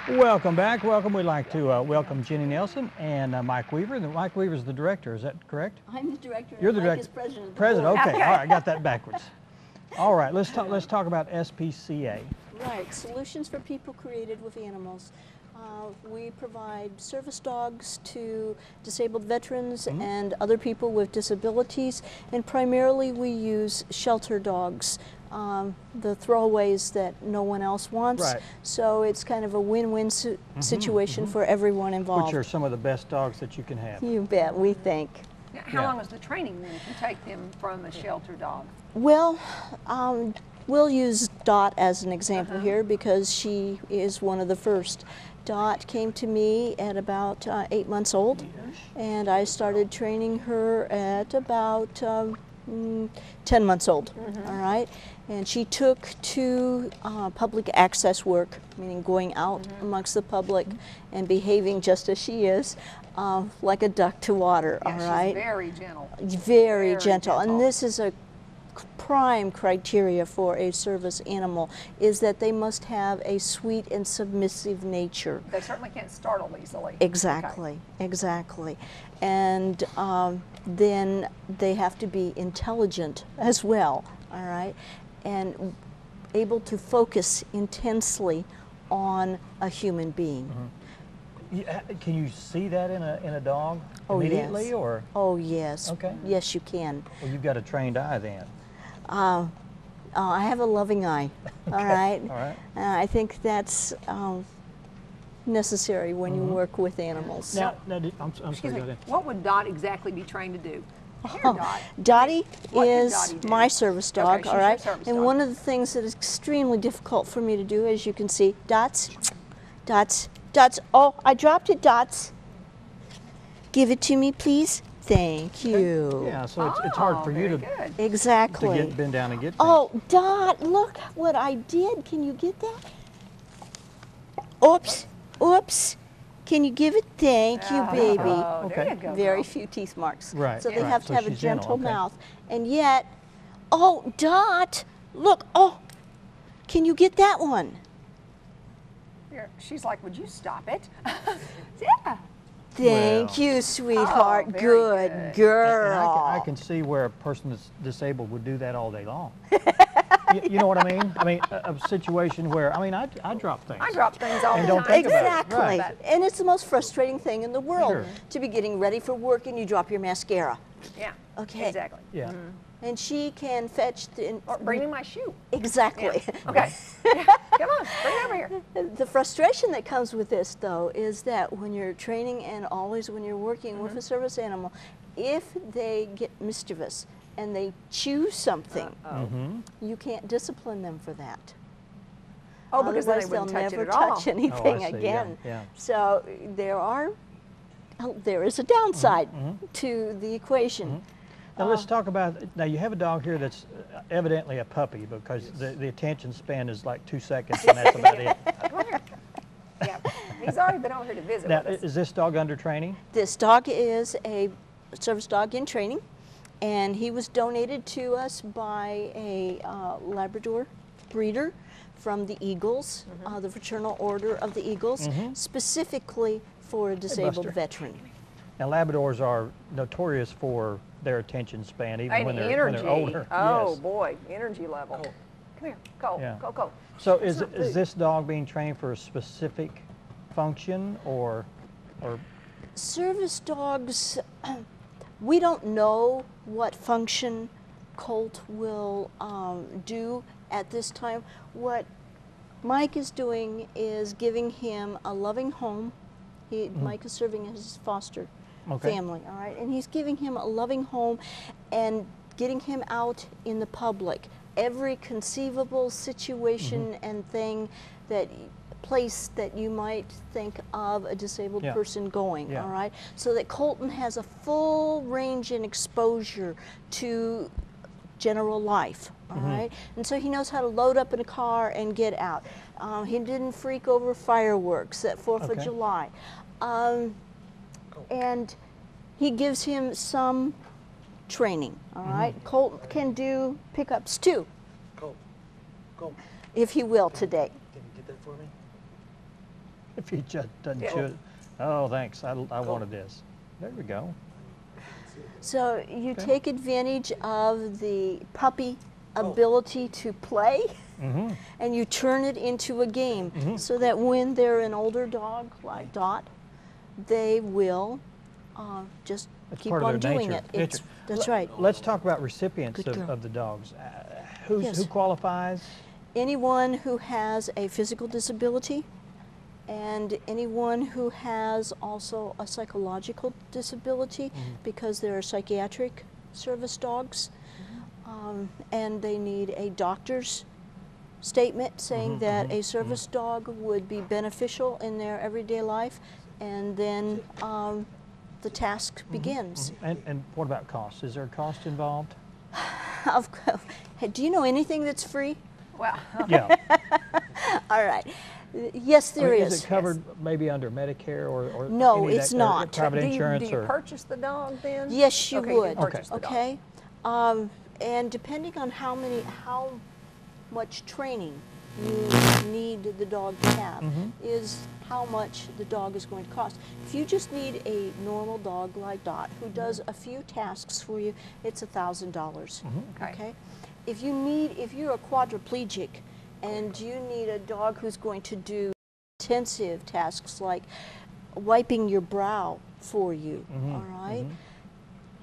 Welcome back. Welcome. We'd like to welcome Jenny Nelson and Mike Weaver. Mike Weaver is the director. Is that correct? I'm the director. You're the Mike director. is president. Of the President. board. Okay. All right. I got that backwards. All right. Let's talk about SPCA. Right. Solutions for People Created with Animals. We provide service dogs to disabled veterans and other people with disabilities, and primarily we use shelter dogs, the throwaways that no one else wants. Right. So it's kind of a win-win situation for everyone involved. Which are some of the best dogs that you can have. You bet, we think. Now, how long is the training then to take them from a shelter dog? Well, we'll use Dot as an example here because she is one of the first. Dot came to me at about 8 months old, and I started training her at about 10 months old, all right? And she took to public access work, meaning going out amongst the public and behaving just as she is, like a duck to water, all right? She's very gentle. Very gentle. And this is a prime criteria for a service animal, is that they must have a sweet and submissive nature. They certainly can't startle easily. Exactly, exactly. And then they have to be intelligent as well, all right, and able to focus intensely on a human being. Can you see that in a dog immediately, yes. or? Oh yes. Okay. Yes, you can. Well, you've got a trained eye then. I have a loving eye. Okay. All right. All right. I think that's necessary when you work with animals. Now, I'm Excuse sorry. me, Go ahead. what would Dot exactly be trained to do? Here, Dot. Dottie What can is Dottie do? my service dog, Okay, she's all your right? service And dog. one of the things that is extremely difficult for me to do, as you can see, Dots, Dots, Dots. Oh, I dropped it, Dots. Give it to me, please. Thank you. Yeah, so it's hard for you to Exactly. bend down and get things. Oh, Dot, look what I did. Can you get that? Oops, oops. Can you give it? Thank you, baby. Oh, Okay. there you go. Very girl. few teeth marks. Right, So they right. have to So have a she's gentle, gentle okay. mouth. And yet, oh, Dot, look, oh, can you get that one? Here, she's like, would you stop it? Yeah. Thank Well. you, sweetheart. very Good good. girl. And I can see where a person that's disabled would do that all day long. You know what I mean? I mean, a situation where, I mean, I drop things. I drop things all And the don't time. think about it. Exactly. Right. And it's the most frustrating thing in the world Sure. to be getting ready for work and you drop your mascara. Yeah. Okay. Exactly. Yeah. And she can fetch the... Or bring me my shoe. Exactly. Yeah. Okay. Yeah. Come on, bring it over here. The frustration that comes with this, though, is that when you're training and always when you're working with a service animal, if they get mischievous and they choose something, you can't discipline them for that. Oh, because then Otherwise, they wouldn't they'll touch never it at all. touch anything I see, again. yeah. So there is a downside to the equation. Now let's talk about, now you have a dog here that's evidently a puppy because the attention span is like 2 seconds and that's about it. Come here. Yeah. He's already been over here to visit Now, with us. is this dog under training? This dog is a service dog in training, and he was donated to us by a Labrador breeder from the Eagles, the Fraternal Order of the Eagles, specifically for a disabled Buster. veteran. Now Labradors are notorious for their attention span, even And when energy. they're older. Oh Yes. boy, energy level. Come here, Cole, Yeah. Cole. So is this dog being trained for a specific function or Service dogs, we don't know what function Colt will do at this time. What Mike is doing is giving him a loving home. Mike is serving as his foster family, all right? And he's giving him a loving home and getting him out in the public. Every conceivable situation and thing place that you might think of a disabled person going, all right? So that Colton has a full range and exposure to general life, all right? And so he knows how to load up in a car and get out. He didn't freak over fireworks at 4th of July. And he gives him some training, all right? Colt can do pickups too, Colt, if he will today. can you get that for me? if he just doesn't chew it. Oh, thanks. I wanted this. There we go. So you take advantage of the puppy ability to play, and you turn it into a game, so that when they're an older dog like Dot, they will just That's keep part of on their doing nature. it. That's right. Let's talk about recipients Good girl. of the dogs. Yes. Who qualifies? Anyone who has a physical disability, and anyone who has also a psychological disability, because there are psychiatric service dogs, and they need a doctor's statement saying that a service dog would be beneficial in their everyday life, and then the task begins. And what about cost? Is there a cost involved? Do you know anything that's free? Well, Yeah. All right. Yes, there is. Is it covered maybe under Medicare or No, any of it's that, or not. private do insurance? you or purchase the dog then? Yes, you Okay, would. purchase the dog. Okay. And depending on how much training you need the dog to have is how much the dog is going to cost. If you just need a normal dog like Dot who does a few tasks for you, it's $1,000. Okay. If you're a quadriplegic and you need a dog who's going to do intensive tasks like wiping your brow for you, all right?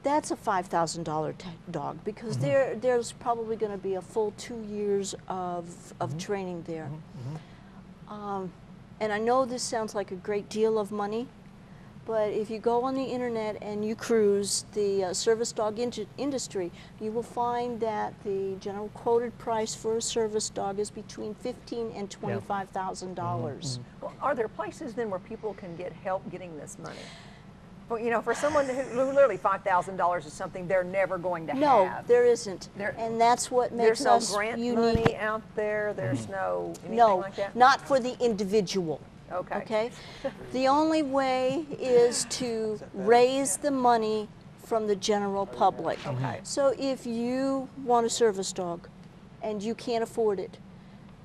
That's a $5,000 dog, because there's probably going to be a full 2 years of training there. And I know this sounds like a great deal of money, but if you go on the internet and you cruise the service dog industry, you will find that the general quoted price for a service dog is between $15,000 and $25,000. Well, are there places then where people can get help getting this money? Well, you know, for someone who literally $5,000 is something they're never going to have. No, there isn't. There- And that's what makes There's no us grant unique. money out there. There's no anything No, like that. not for the individual. Okay. Okay? The only way is to raise the money from the general public. Okay. So if you want a service dog and you can't afford it,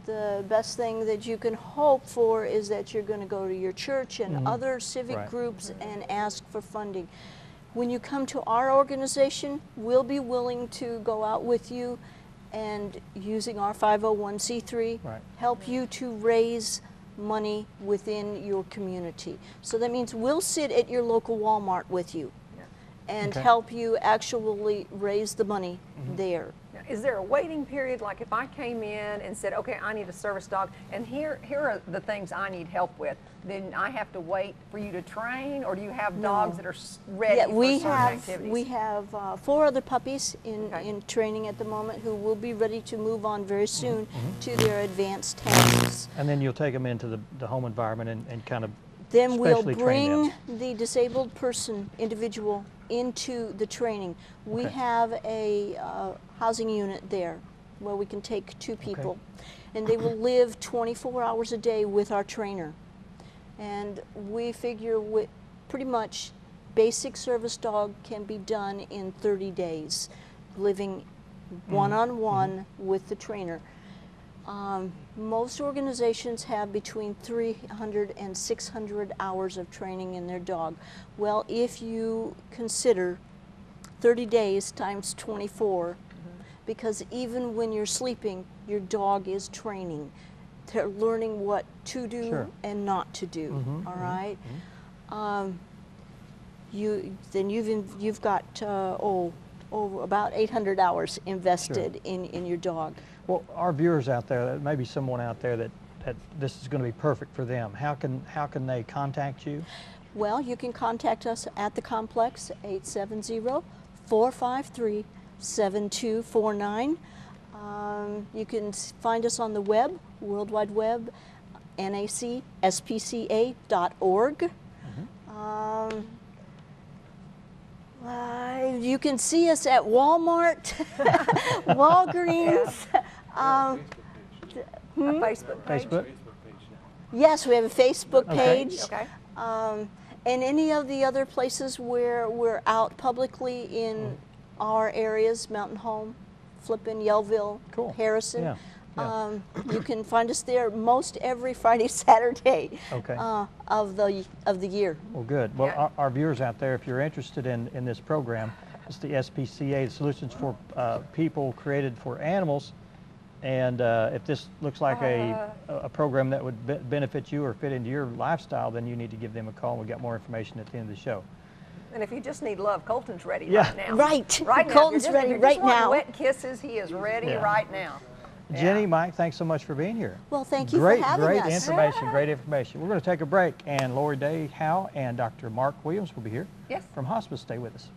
the best thing that you can hope for is that you're going to go to your church and other civic Right. groups and ask for funding. When you come to our organization, we'll be willing to go out with you and, using our 501c3, Right. help you to raise money within your community. So that means we'll sit at your local Walmart with you and Okay. help you actually raise the money there. Now, is there a waiting period? Like if I came in and said, okay, I need a service dog, and here are the things I need help with, then I have to wait for you to train, or do you have dogs that are ready Yeah, for we certain have activities? 4 other puppies in Okay. training at the moment who will be ready to move on very soon to their advanced tasks. And then you'll take them into the home environment and kind of Then we'll specially train bring them. the disabled individual into the training. We Okay. have a housing unit there where we can take 2 people, and they will live 24 hours a day with our trainer. And we figure pretty much basic service dog can be done in 30 days, living one-on-one with the trainer. Most organizations have between 300 and 600 hours of training in their dog. Well, if you consider 30 days times 24, because even when you're sleeping, your dog is training. They're learning what to do Sure. and not to do. All right. You've got about 800 hours invested in your dog. Well, our viewers out there, there may be someone out there that this is going to be perfect for them. How can they contact you? Well, you can contact us at the complex, 870-453-7249. You can find us on the web, World Wide Web, SPCA.org. You can see us at Walmart, Walgreens. A Facebook page? Facebook? Yes, we have a Facebook page. Okay. And any of the other places where we're out publicly in our areas, Mountain Home, Flippin, Yellville, Cool. Harrison. Yeah. You can find us there most every Friday, Saturday Okay. of the year. Well, good. Well, Yeah. our viewers out there, if you're interested in this program, it's the SPCA, the Solutions for People created for animals. And if this looks like a program that would benefit you or fit into your lifestyle, then you need to give them a call. We'll get more information at the end of the show. And if you just need love, Colton's ready Yeah. right now. Right. Right now. Colton's If ready you're right just wanting now. wet kisses, he is ready Yeah. right now. Jenny, Yeah. Mike, thanks so much for being here. Well, thank you Great, for having great us. information, great information. We're going to take a break, and Lori Day-Howe and Dr. Mark Williams will be here Yes. from Hospice. Stay with us.